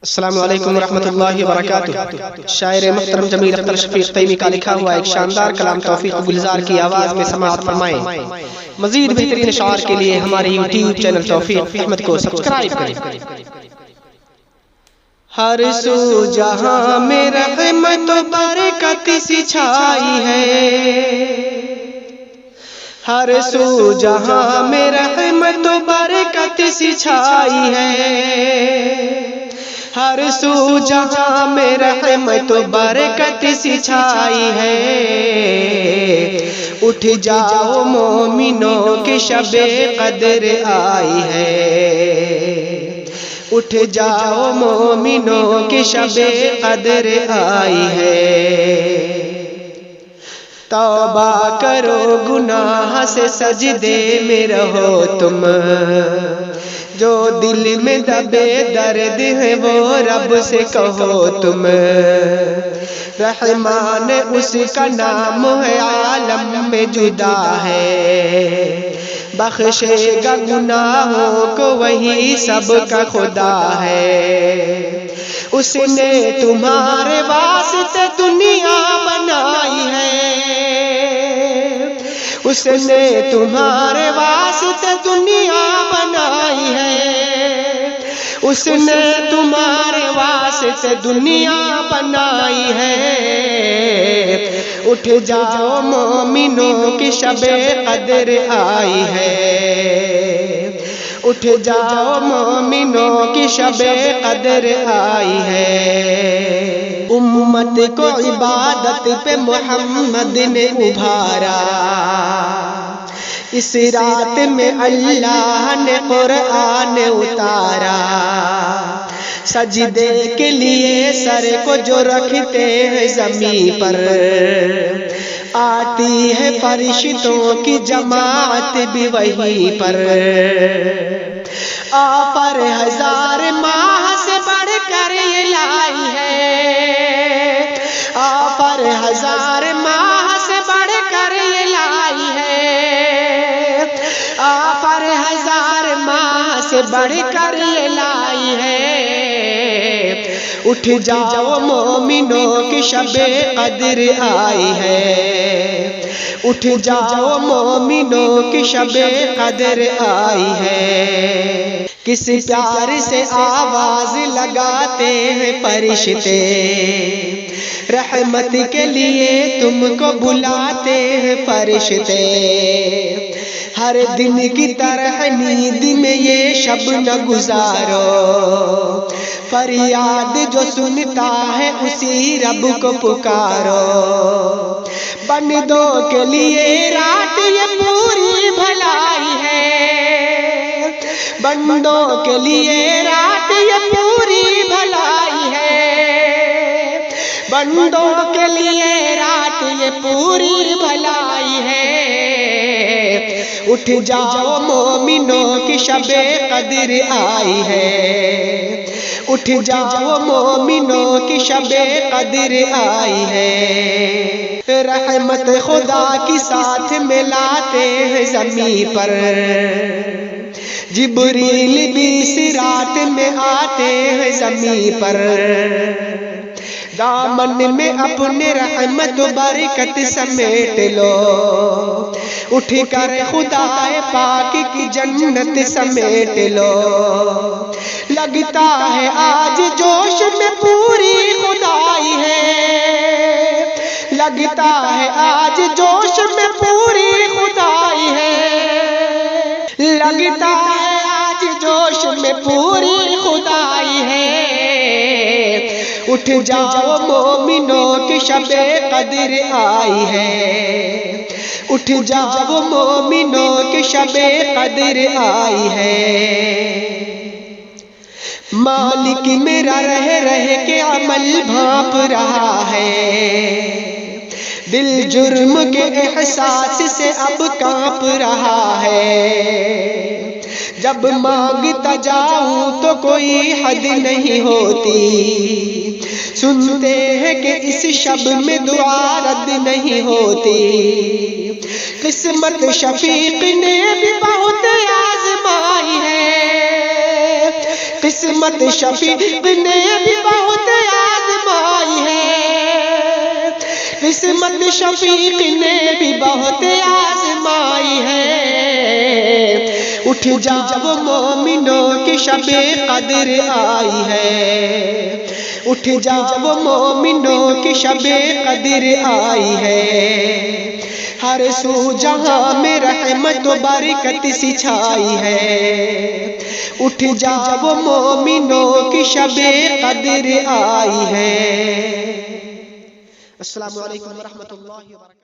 السلام علیکم ورحمۃ اللہ وبرکاتہ۔ شاعر محترم جمیل اختر شفیق تیمی کا لکھا ہوا ایک شاندار کلام توفیق گلزار کی آواز میں سماعت فرمائیں۔ مزید بہترین اشعار کے لیے ہمارے یوٹیوب چینل توفیق احمد کو سبسکرائب کریں۔ ہر سو جہاں میں رحمت و برکت سی چھائی ہے، ہر سو جہاں میں رحمت و برکت سی چھائی ہے، ہر سو جہاں میں رحمت و برکت سی چھائی ہے۔ اٹھ جاؤ مومنوں کی شب قدر آئی ہے، اٹھ جاؤ مومنوں کی شب قدر آئی ہے۔ توبہ کرو گناہ سے سجدے میں رہو تم، جو دل میں دبے درد ہے وہ رب سے کہو تم۔ رحمان اس کا نام ہے، عالم میں جدا ہے، بخشے گا گناہوں کو وہی سب کا خدا ہے۔ اس نے تمہارے واسطے دنیا بنائی ہے، اس نے تمہارے واسطے دنیا بنائی ہے، اس نے تمہارے واسطے دنیا بنائی ہے۔ اٹھ جاؤ مومنوں کی شب قدر آئی ہے، اٹھ جاؤ مومنوں کی شب قدر آئی ہے۔ امت کو عبادت پہ محمد نے ابھارا، اس رات میں اللہ نے قرآن اتارا۔ سجدے کے لیے سر کو جو رکھتے ہیں زمین پر، آتی ہے فرشتوں کی جماعت بھی وہیں پر۔ آفر ہزار ماہ سے بڑھ کر یہ لائی ہے، آفر ہزار ماہ سے بڑھ کر یہ لائی ہے، آفر ہزار ماہ سے بڑھ کر یہ لائی ہے۔ اٹھ جاؤ مومنوں کی شب قدر آئی ہے، اٹھ جاؤ مومنوں کی شب قدر آئی ہے۔ کس پیار سے آواز لگاتے ہیں فرشتے، رحمت کے لیے تم کو بلاتے ہیں فرشتے۔ ہر دن کی طرح نیند میں یہ شب نہ گزارو، فریاد جو سنتا ہے اسی رب کو پکارو۔ بندوں کے لیے رات یہ پوری بھلائی ہے، بندوں کے لیے رات یہ پوری بھلائی ہے، بندوں کے لیے رات یہ پوری بھلائی ہے۔ اٹھ جاؤ مومنوں کی شب قدر آئی ہے، اٹھ جاؤ مومنوں کی شب قدر آئی ہے۔ رحمت خدا کی ساتھ ملاتے ہیں زمین پر، جبریل بھی اس رات میں آتے ہیں زمین پر۔ دامن میں اپنے رحمت و برکت سمیٹ لو، اٹھ کر خدا پاک کی جنت سمیٹ لو۔ لگتا ہے آج جوش میں پوری خدائی ہے، لگتا ہے آج جوش میں پوری خدائی ہے، لگتا ہے آج جوش میں پوری خدائی ہے۔ اٹھ جاؤ مومنوں کی شب قدر آئی ہے، اٹھ جاؤ مومنوں کی شب قدر آئی ہے۔ مالک میرا رہ رہ کے عمل بھانپ رہا ہے، دل جرم کے احساس سے اب کانپ رہا ہے۔ جب مانگتا جاؤں تو کوئی حد نہیں ہوتی، سنتے ہیں کہ اس شب میں دعا رد نہیں ہوتی۔ قسمت شفیق نے بھی بہت آزمائی ہے، قسمت شفیق نے بھی بہت آزمائی ہے، قسمت شفیق نے بھی بہت آزمائی ہے، اٹھ جاؤ مومنوں کی شب قدر آئی ہے، اٹھ جاؤ مومنوں کی شب قدر آئی ہے، ہر سو جہاں میں رحمت و برکت سی چھائی ہے، اٹھ جاؤ مومنوں کی شب قدر آئی ہے۔ السلام علیکم ورحمۃ اللہ وبرکاتہ۔